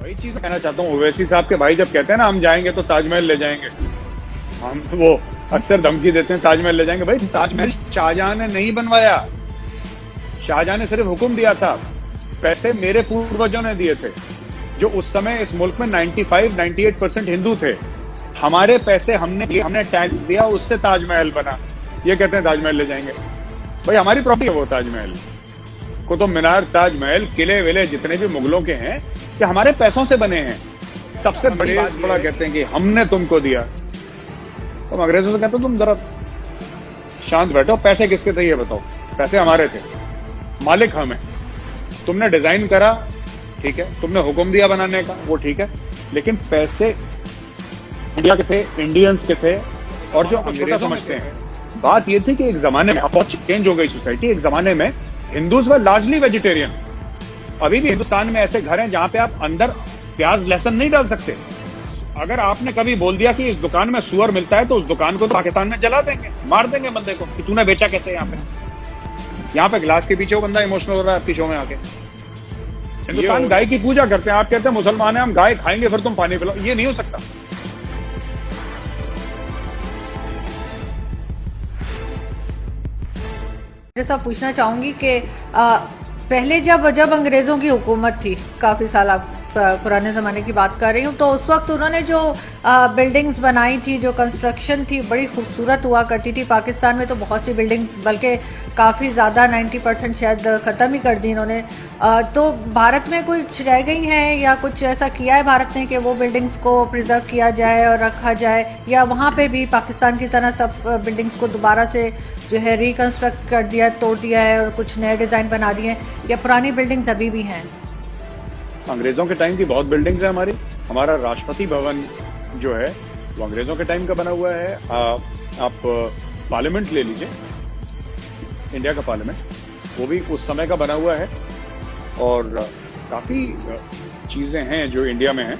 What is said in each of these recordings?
वही चीज कहना चाहता हूँ ओवैसी साहब के भाई जब कहते हैं ना हम जाएंगे तो ताजमहल ले जाएंगे, हम वो अक्सर धमकी देते हैं ताजमहल ले जाएंगे। भाई ताजमहल शाहजहां ने नहीं बनवाया, शाहजहां ने सिर्फ हुक्म दिया था, पैसे मेरे पूर्वजों ने दिए थे जो उस समय इस मुल्क में 95-98% हिंदू थे। हमारे पैसे हमने टैक्स दिया, उससे ताजमहल बना। ये कहते हैं ताजमहल ले जाएंगे। भाई हमारी प्रॉपर्टी है वो ताजमहल, कुतुब मीनार, ताजमहल, किले विले जितने भी मुगलों के हैं कि हमारे पैसों से बने हैं। सबसे बड़ा कहते हैं कि हमने तुमको दिया। तुम अंग्रेजों से कहते हो तुम जरा शांत बैठो, पैसे किसके थे ये बताओ। पैसे हमारे थे, मालिक हम हैं। तुमने डिजाइन करा, ठीक है, तुमने हुक्म दिया बनाने का, वो ठीक है, लेकिन पैसे इंडिया के थे, इंडियंस के थे। और जो अंग्रेजों समझते हैं, बात ये थी कि एक जमाने में बहुत चेंज हो गई सोसाइटी। एक जमाने में हिंदूज वर लार्जली वेजिटेरियन। अभी भी हिंदुस्तान में ऐसे घर हैं जहां पे आप अंदर प्याज लहसुन नहीं डाल सकते। अगर आपने कभी बोल दिया कि इस दुकान में सुअर मिलता है तो उस दुकान को तो पाकिस्तान में जला देंगे, मार देंगे बंदे को कि तूने बेचा कैसे। यहाँ पे गिलास के पीछे वो बंदा इमोशनल हो रहा है आपकी शो में आके। हिंदुस्तान गाय की पूजा करते हैं, आप कहते हैं मुसलमान हैं हम गाय खाएंगे फिर तुम पानी पिलाओ। ये नहीं हो सकता। जैसा पूछना चाहूंगी कि पहले जब अंग्रेजों की हुकूमत थी, काफी साल आप पुराने ज़माने की बात कर रही हूँ, तो उस वक्त उन्होंने जो बिल्डिंग्स बनाई थी, जो कंस्ट्रक्शन थी, बड़ी खूबसूरत हुआ करती थी। पाकिस्तान में तो बहुत सी बिल्डिंग्स, बल्कि काफ़ी ज़्यादा 90% शायद ख़त्म ही कर दी इन्होंने। तो भारत में कुछ रह गई हैं या कुछ ऐसा किया है भारत ने कि वो बिल्डिंग्स को प्रिजर्व किया जाए और रखा जाए, या वहाँ पे भी पाकिस्तान की तरह सब बिल्डिंग्स को दोबारा से जो है रिकन्स्ट्रक्ट कर दिया, तोड़ दिया है और कुछ नए डिज़ाइन बना दिए, या पुरानी बिल्डिंग्स अभी भी हैं? अंग्रेजों के टाइम की बहुत बिल्डिंग्स है हमारी। हमारा राष्ट्रपति भवन जो है वो अंग्रेजों के टाइम का बना हुआ है। आप पार्लियामेंट ले लीजिए, इंडिया का पार्लियामेंट, वो भी उस समय का बना हुआ है। और काफी चीजें हैं जो इंडिया में हैं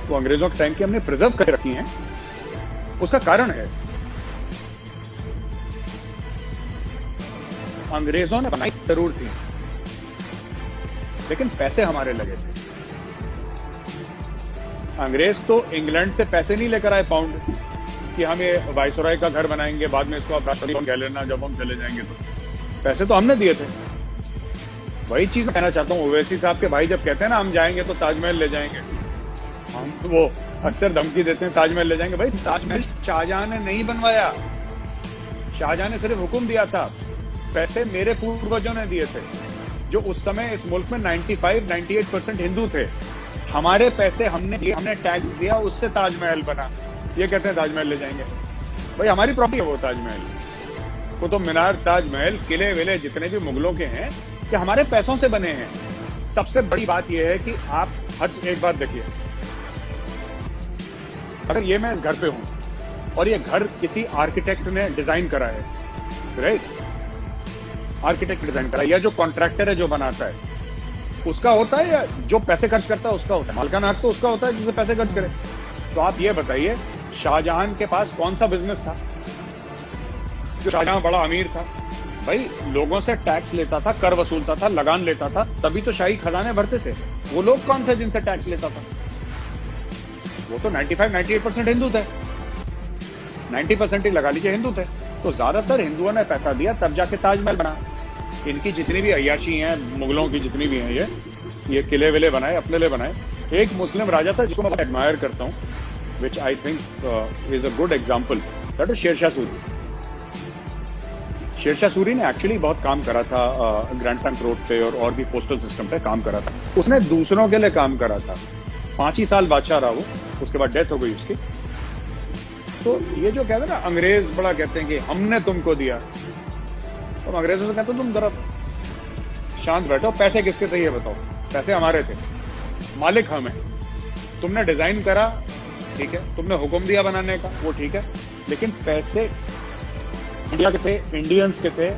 वो अंग्रेजों के टाइम की हमने प्रिजर्व कर रखी हैं। उसका कारण है अंग्रेजों ने बनाई जरूर थी, लेकिन पैसे हमारे लगे थे। अंग्रेज तो इंग्लैंड से पैसे नहीं लेकर आए पाउंड कि हम ये वाइसरॉय का घर बनाएंगे, बाद में इसको आप राष्ट्रपति कह लेना जब हम चले जाएंगे। तो पैसे तो हमने दिए थे। वही चीज कहना चाहता हूँ ओवैसी साहब के भाई जब कहते हैं ना हम जाएंगे तो ताजमहल ले जाएंगे, हम वो अक्सर धमकी देते हैं ताजमहल ले जाएंगे। भाई ताजमहल शाहजहां ने नहीं बनवाया, शाहजहां ने सिर्फ हुक्म दिया था, पैसे मेरे पूर्वजों ने दिए थे जो उस समय इस मुल्क में 95-98% हिंदू थे। हमारे पैसे हमने टैक्स दिया, उससे ताजमहल बना। ये कहते हैं ताजमहल ले जाएंगे। भाई हमारी प्रॉपर्टी है वो ताजमहल, कुतुब मीनार, ताजमहल, किले विले जितने भी मुगलों के हैं कि हमारे पैसों से बने हैं। सबसे बड़ी बात यह है कि आप हर एक बात देखिए, अगर ये मैं इस घर पे हूं और ये घर किसी आर्किटेक्ट ने डिजाइन करा है, राइट, आर्किटेक्ट डिजाइन करा, या जो कॉन्ट्रैक्टर है जो बनाता है उसका होता है, या जो पैसे खर्च करता है उसका होता है? मालिकाना हक तो उसका होता है जिसे पैसे खर्च करे। तो आप ये बताइए शाहजहां के पास कौन सा बिजनेस था जो शाहजहां बड़ा अमीर था? भाई लोगों से टैक्स लेता था, कर वसूलता था, लगान लेता था, तभी तो शाही खजाने भरते थे। वो लोग कौन थे जिनसे टैक्स लेता था? वो तो 95-98% हिंदू थे, 90% ही लगा लीजिए हिंदू थे। तो ज्यादातर हिंदुओं ने पैसा दिया तब जाके ताजमहल बना। इनकी जितनी भी अय्याशी हैं, मुगलों की जितनी भी हैं, ये किले विले बनाए, अपने लिए बनाए। एक मुस्लिम राजा था जिसको मैं एडमायर करता हूँ, which I think is a good example, that is Sher Shah Suri. Sher Shah Suri ने एक्चुअली बहुत काम करा था ग्रैंड ट्रंक रोड पे और भी पोस्टल सिस्टम पे काम करा था। उसने दूसरों के लिए काम करा था। 5 ही साल बादशाह रहा वो, उसके बाद डेथ हो गई उसकी। तो ये जो कहते हैं ना अंग्रेज बड़ा कहते हैं कि हमने तुमको दिया, तो अंग्रेजों से कहते हो तुम जरा शांत बैठो, पैसे किसके थे ये बताओ। पैसे हमारे थे, मालिक हम हैं। तुमने डिजाइन करा, ठीक है, तुमने हुक्म दिया बनाने का, वो ठीक है, लेकिन पैसे इंडिया के थे, इंडियंस के थे।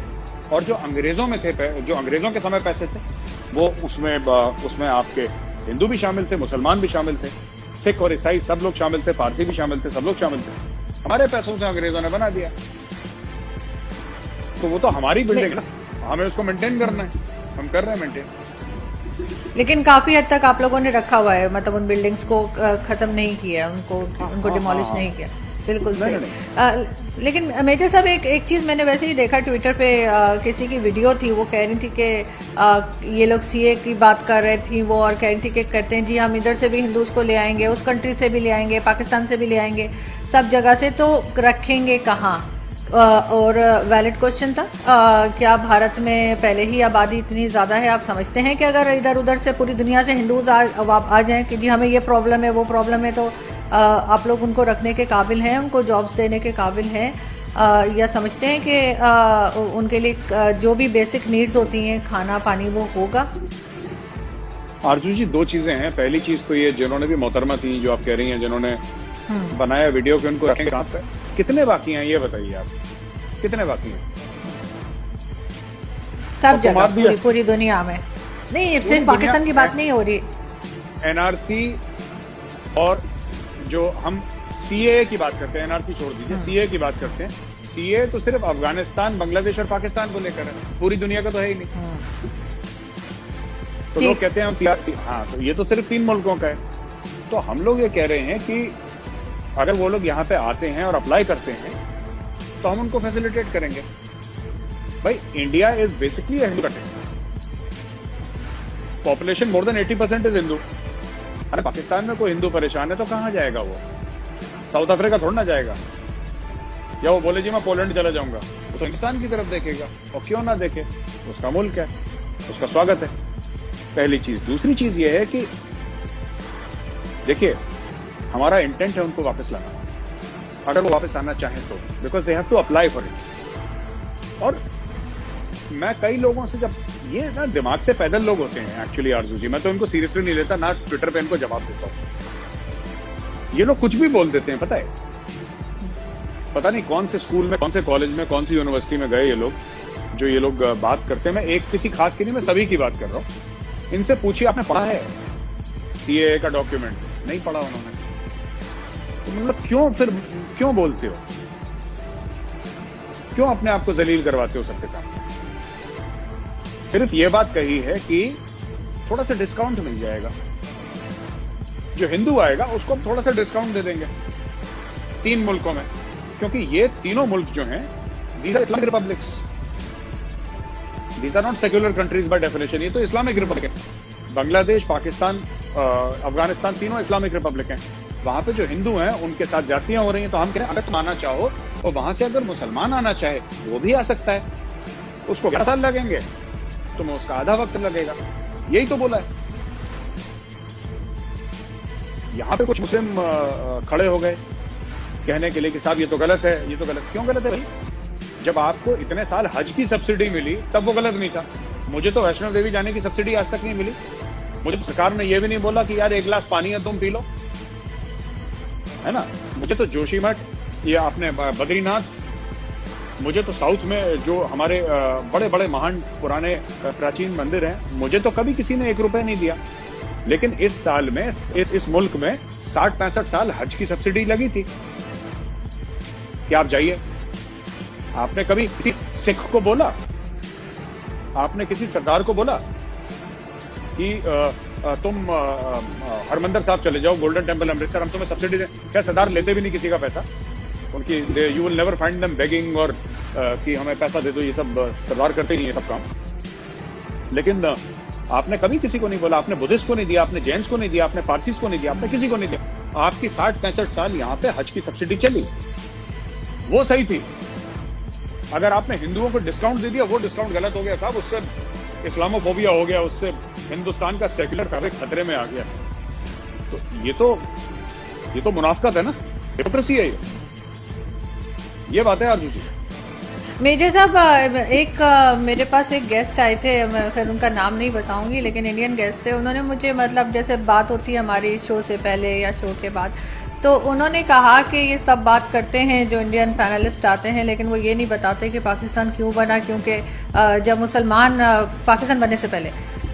और जो अंग्रेजों में थे, जो अंग्रेजों के समय पैसे थे, वो उसमें आपके हिंदू भी शामिल थे, मुसलमान भी शामिल थे, सिख और ईसाई सब लोग शामिल थे, पारसी भी शामिल थे, सब लोग शामिल थे। हमारे पैसों से अंग्रेजों ने बना दिया। तो वो तो हमारी बिल्डिंग है ना, हमें उसको मेंटेन करना है, हम कर रहे हैं मेंटेन। लेकिन काफी हद तक आप लोगों ने रखा हुआ है, मतलब उन बिल्डिंग्स को खत्म नहीं किया, उनको उनको डिमोलिश नहीं किया। बिल्कुल नहीं, सही। लेकिन मेजर साहब एक चीज मैंने वैसे ही देखा ट्विटर पे, किसी की वीडियो थी, वो कह रही थी कि ये लोग सीए की बात कर रहे थी वो, और कह रही थी कि कहते हैं जी हम इधर से भी हिंदूज को ले आएंगे, उस कंट्री से भी ले आएंगे, पाकिस्तान से भी ले आएंगे, सब जगह से, तो रखेंगे कहाँ? और वैलिड क्वेश्चन था, क्या भारत में पहले ही आबादी इतनी ज़्यादा है, आप समझते हैं कि अगर इधर उधर से पूरी दुनिया से हिंदूज आ जाएं कि जी हमें ये प्रॉब्लम है वो प्रॉब्लम है, तो आप लोग उनको रखने के काबिल हैं, उनको जॉब्स देने के काबिल हैं, या समझते हैं कि उनके लिए जो भी बेसिक नीड्स होती हैं, खाना पानी, वो होगा? आरजू जी, दो चीजें हैं। पहली चीज तो ये, जिन्होंने भी मोहतरमा थी जो आप कह रही हैं, जिन्होंने बनाया वीडियो के, उनको रखेंगे कहाँ पे? कितने बाकी हैं ये बताइए आप, कितने बाकी हैं? सब जगह, पूरी दुनिया में। नहीं, सिर्फ पाकिस्तान की बात नहीं हो रही। एनआरसी और जो हम सीए की बात करते हैं, एनआरसी छोड़ दीजिए, सीए की बात करते हैं। सीए तो सिर्फ अफगानिस्तान, बांग्लादेश और पाकिस्तान को लेकर है, पूरी दुनिया का तो है ही नहीं। तो लोग कहते हैं हम सीआरसी, हाँ, तो ये तो सिर्फ 3 मुल्कों का है। तो हम लोग ये कह रहे हैं कि अगर वो लोग यहाँ पे आते हैं और अप्लाई करते हैं तो हम उनको फैसिलिटेट करेंगे। भाई, India is basically Hindu country, population more than 80% is Hindu. अरे पाकिस्तान में कोई हिंदू परेशान है तो कहाँ जाएगा वो? साउथ अफ्रीका थोड़ा ना जाएगा, या वो बोले जी मैं पोलैंड चला जाऊंगा, तो हिंदुस्तान की तरफ देखेगा। और क्यों ना देखे, उसका मुल्क है, उसका स्वागत है। पहली चीज। दूसरी चीज ये है कि देखिए, हमारा इंटेंट है उनको वापस लाना, अगर वो वापस आना चाहें तो, because they have to apply for it. और मैं कई लोगों से, जब ये ना दिमाग से पैदल लोग होते हैं एक्चुअली आरजू जी, मैं तो इनको सीरियसली नहीं लेता, ना ट्विटर पे इनको जवाब देता हूँ। ये लोग कुछ भी बोल देते हैं, पता है, पता नहीं कौन से स्कूल में, कौन से कॉलेज में, कौन सी यूनिवर्सिटी में गए ये लोग, जो ये लोग बात करते हैं। मैं एक किसी खास की नहीं, मैं सभी की बात कर रहा हूँ। इनसे पूछिए आपने पढ़ा है सीएए का डॉक्यूमेंट? नहीं पढ़ा उन्होंने। तो मतलब क्यों बोलते हो, क्यों अपने आप को जलील करवाते हो सबके सामने? सिर्फ ये बात कही है कि थोड़ा सा डिस्काउंट मिल जाएगा, जो हिंदू आएगा उसको हम थोड़ा सा डिस्काउंट दे देंगे 3 मुल्कों में, क्योंकि ये तीनों मुल्क जो हैं, these are Islamic republics, these are not secular countries by definition. ये तो इस्लामिक रिपब्लिक है। बांग्लादेश, पाकिस्तान, अफगानिस्तान, तीनों इस्लामिक रिपब्लिक हैं। वहां पे जो हिंदू हैं उनके साथ जातियां हो रही हैं। तो हम कह रहे हैं अगर तुम आना चाहो, और वहां से अगर मुसलमान आना चाहे वो भी आ सकता है। उसको 11 साल लगेंगे, तुम्हें उसका आधा वक्त लगेगा। यही तो बोला है। यहां पे कुछ मुस्लिम खड़े हो गए कहने के लिए कि साहब ये तो गलत है, ये तो गलत। क्यों गलत है भाई? जब आपको इतने साल हज की सब्सिडी मिली तब वो गलत नहीं था। मुझे तो वैष्णो देवी जाने की सब्सिडी आज तक नहीं मिली। मुझे तो सरकार ने ये भी नहीं बोला कि यार 1 गिलास पानी है तुम पी लो, है ना। मुझे तो जोशीमठ, ये आपने बद्रीनाथ, मुझे तो साउथ में जो हमारे बड़े बड़े महान पुराने प्राचीन मंदिर हैं, मुझे तो कभी किसी ने 1 रुपए नहीं दिया। लेकिन इस साल में इस मुल्क में 60-65 साल हज की सब्सिडी लगी थी कि आप जाइए। आपने कभी किसी सिख को बोला, आपने किसी सरदार को बोला कि तुम हरमंदिर साहब चले जाओ, गोल्डन टेम्पल अमृतसर, हम तुम्हें सब्सिडी दें? क्या सरदार लेते भी नहीं किसी का पैसा? उनकी you will never find them begging और कि हमें पैसा दे दो। ये सब सरदार करते नहीं, ये सब काम। लेकिन आपने कभी किसी को नहीं बोला। आपने बुद्धिस्ट को नहीं दिया, आपने जैन्स को नहीं दिया, आपने पारसीस को नहीं दिया, आपने किसी को नहीं दिया। आपकी 60-65 साल यहाँ पे हज की सब्सिडी चली, वो सही थी। अगर आपने हिंदुओं को डिस्काउंट दे दिया, वो डिस्काउंट गलत हो गया साहब। उससे इस्लामोफोबिया हो गया, उससे हिंदुस्तान का सेक्युलर फैब्रिक खतरे में आ गया। तो ये तो मुनाफिकत है ना, हिपोक्रेसी है ये बात है अर्जुन जी। मेजर साहब, एक मेरे पास एक गेस्ट आए थे, मैं खैर उनका नाम नहीं बताऊंगी, लेकिन इंडियन गेस्ट थे। उन्होंने मुझे, मतलब जैसे बात होती है हमारी शो से पहले या शो के बाद, तो उन्होंने कहा कि ये सब बात करते हैं जो इंडियन पैनलिस्ट आते हैं, लेकिन वो ये नहीं बताते कि पाकिस्तान क्यों बना। क्योंकि जब मुसलमान, पाकिस्तान बनने से पहले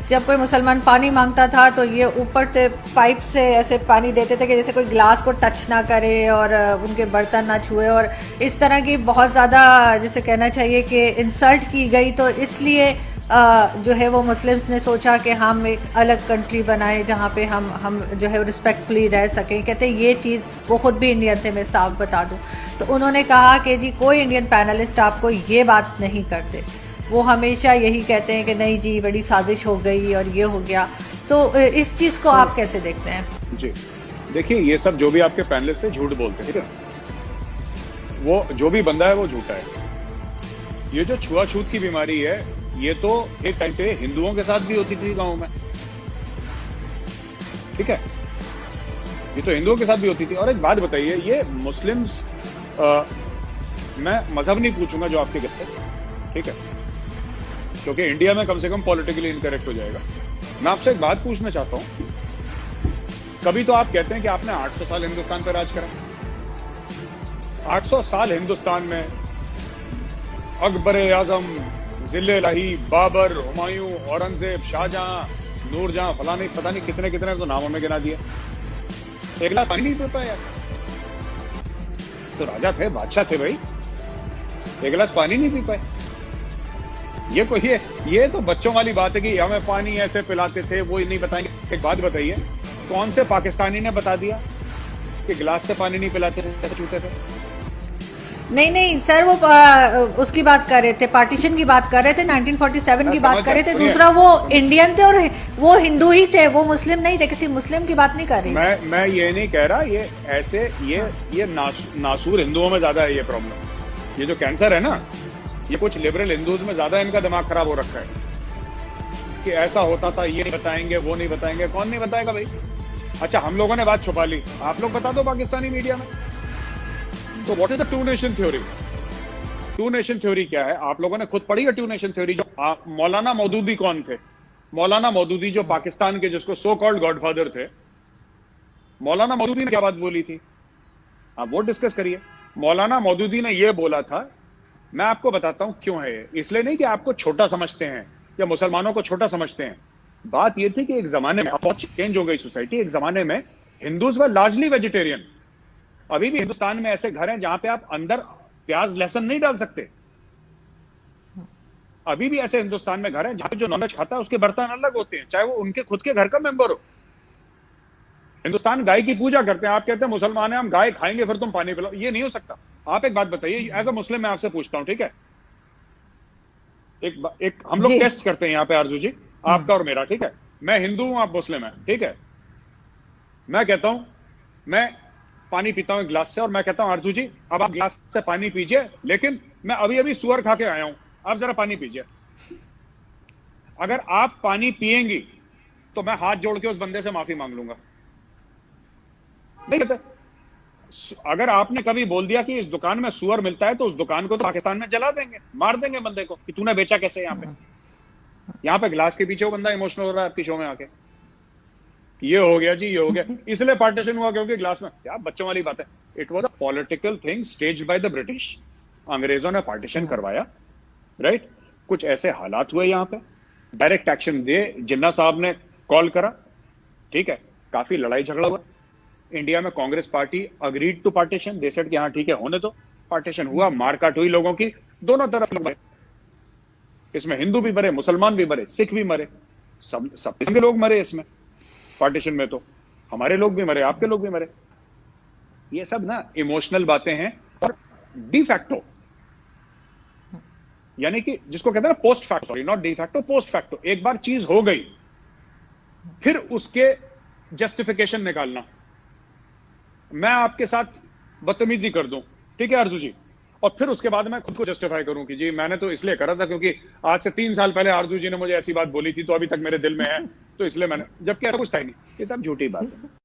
जब कोई मुसलमान पानी मांगता था तो ये ऊपर से पाइप से ऐसे पानी देते थे कि जैसे कोई गिलास को टच ना करे और उनके बर्तन ना छुए, और इस तरह की बहुत ज़्यादा, जैसे कहना चाहिए कि इंसल्ट की गई। तो इसलिए जो है वो मुस्लिम्स ने सोचा कि हम एक अलग कंट्री बनाए जहाँ पे हम जो है रिस्पेक्टफुली रह सकें। कहते हैं ये चीज़, वो खुद भी इंडियन थे, मैं साफ बता दूँ, तो उन्होंने कहा कि जी कोई इंडियन पैनलिस्ट आपको ये बात नहीं करते, वो हमेशा यही कहते हैं कि नहीं जी बड़ी साजिश हो गई और ये हो गया। तो इस चीज़ को आप कैसे देखते हैं? जी देखिए, ये सब जो भी आपके पैनलिस्ट है झूठ बोलते हैं, ठीक है? वो जो भी बंदा है वो झूठा है। ये जो छुआछूत की बीमारी है, ये तो एक टाइम पे हिंदुओं के साथ भी होती थी गांव में, ठीक है? ये तो हिंदुओं के साथ भी होती थी। और एक बात बताइए, ये मुस्लिम्स, मैं मजहब नहीं पूछूंगा जो आपके गेस्ट है, ठीक है? क्योंकि इंडिया में कम से कम पॉलिटिकली इनकरेक्ट हो जाएगा। मैं आपसे एक बात पूछना चाहता हूं, कभी तो आप कहते हैं कि आपने 800 साल हिंदुस्तान पर राज करा। 800 साल हिंदुस्तान में अकबर आजम, जिले लाही, बाबर, हुमायूं, औरंगजेब, शाहजहां, नूरजहां, फलानी पता नहीं कितने कितने तो नाम हमें गिना दिया। एक गिलास पानी नहीं पी पाया। तो राजा थे, बादशाह थे भाई, एक गिलास पानी नहीं पी पाए। ये तो बच्चों वाली बात है कि हमें पानी ऐसे पिलाते थे, वो नहीं बताएंगे। एक बात बताइए, कौन से पाकिस्तानी ने बता दिया कि गिलास से पानी नहीं पिलाते थे, छूते थे? नहीं सर, वो उसकी बात कर रहे थे, पार्टीशन की बात कर रहे थे, 1947 की बात कर रहे थे। दूसरा वो इंडियन थे और वो हिंदू ही थे, वो मुस्लिम नहीं थे, किसी मुस्लिम की बात नहीं कर रही। मैं ये नहीं कह रहा, ये ऐसे ये नासूर हिंदुओं में ज्यादा है ये प्रॉब्लम। ये जो कैंसर है ना, ये कुछ लिबरल हिंदूज में ज्यादा इनका दिमाग खराब हो रखा है कि ऐसा होता था, ये नहीं बताएंगे, वो नहीं बताएंगे। कौन नहीं बताएगा भाई? अच्छा, हम लोगों ने बात छुपा ली, आप लोग बता दो पाकिस्तानी मीडिया में। तो what is the two nation theory? Two nation theory क्या है? आप लोगों ने खुद पढ़ी है टू नेशन थ्योरी? जो मौलाना मौदूदी कौन थे? मौलाना मौदूदी जो पाकिस्तान के जिसको सो कॉल्ड गॉडफादर थे, मौलाना मौदूदी ने क्या बात बोली थी? आप वो डिस्कस करिए। मौलाना मौदूदी ने ये बोला था, मैं आपको बताता हूं क्यों है ये। इसलिए नहीं कि आपको छोटा समझते हैं या मुसलमानों को छोटा समझते हैं। बात ये थी कि एक जमाने में चेंज हो गई सोसाइटी। एक जमाने में हिंदूज वर लार्जली वेजिटेरियन। अभी भी हिंदुस्तान में ऐसे घर हैं जहां पे आप अंदर प्याज लहसुन नहीं डाल सकते। अभी भी ऐसे हिंदुस्तान में घर हैं जहां पे जो नॉनवेज खाता है उसके बर्तन अलग होते हैं, चाहे वो उनके खुद के घर का मेंबर हो। हिंदुस्तान गाय की पूजा करते हैं। आप कहते हैं मुसलमान हैं, हम गाय खाएंगे फिर तुम पानी पिलाओ। ये नहीं हो सकता। आप एक बात बताइए, एज अ मुस्लिम मैं आपसे पूछता हूं, ठीक है? एक हम लोग टेस्ट करते हैं यहाँ पे आरजू जी, आपका और मेरा, ठीक है? मैं हिंदू हूं, आप मुस्लिम हैं, ठीक है? मैं कहता हूं मैं पानी पीता हूं गिलास से, और मैं कहता हूं आरजू जी अब आप गिलास से पानी पीजिए, लेकिन मैं अभी अभी सुअर खा के आया हूं, आप जरा पानी पीजिए। अगर आप पानी पिएंगी तो मैं हाथ जोड़ के उस बंदे से माफी मांग लूंगा। नहीं कहते? अगर आपने कभी बोल दिया कि इस दुकान में सुअर मिलता है तो उस दुकान को तो पाकिस्तान में जला देंगे, मार देंगे बंदे को कि तूने बेचा कैसे। यहाँ पे गिलास के पीछे वो बंदा इमोशनल हो रहा है आपकी शो में आके, ये हो गया जी, ये हो गया। इसलिए पार्टीशन हुआ क्योंकि ग्लास में, क्या बच्चों वाली बात है। It was a political thing staged by the British. अंग्रेजों ने पार्टीशन करवाया, राइट? कुछ ऐसे हालात हुए यहाँ पे, डायरेक्ट एक्शन दे जिन्ना साहब ने कॉल करा, ठीक है? काफी लड़ाई झगड़ा हुआ। इंडिया में Congress party agreed to partition, they said कि हाँ ठीक है होने दो। पार्टीशन हुआ, मारकाट हुई लोगों की, दोनों तरफ लोग मरे। इसमें हिंदू भी मरे, मुसलमान भी मरे, सिख भी मरे, सब किस्म के लोग मरे इसमें। पार्टीशन में तो हमारे लोग भी मरे, आपके लोग भी मरे। ये सब ना इमोशनल बातें हैं। और डी फैक्टो, यानी कि जिसको कहते हैं ना post facto, sorry not de facto, post facto. एक बार चीज हो गई फिर उसके जस्टिफिकेशन निकालना। मैं आपके साथ बदतमीजी कर दूं, ठीक है आरजू जी, और फिर उसके बाद मैं खुद को जस्टिफाई करूं कि जी मैंने तो इसलिए करा था क्योंकि आज से 3 साल पहले आरजू जी ने मुझे ऐसी बात बोली थी तो अभी तक मेरे दिल में है, तो इसलिए मैंने, जबकि ऐसा कुछ था ही नहीं। ये सब झूठी बात है।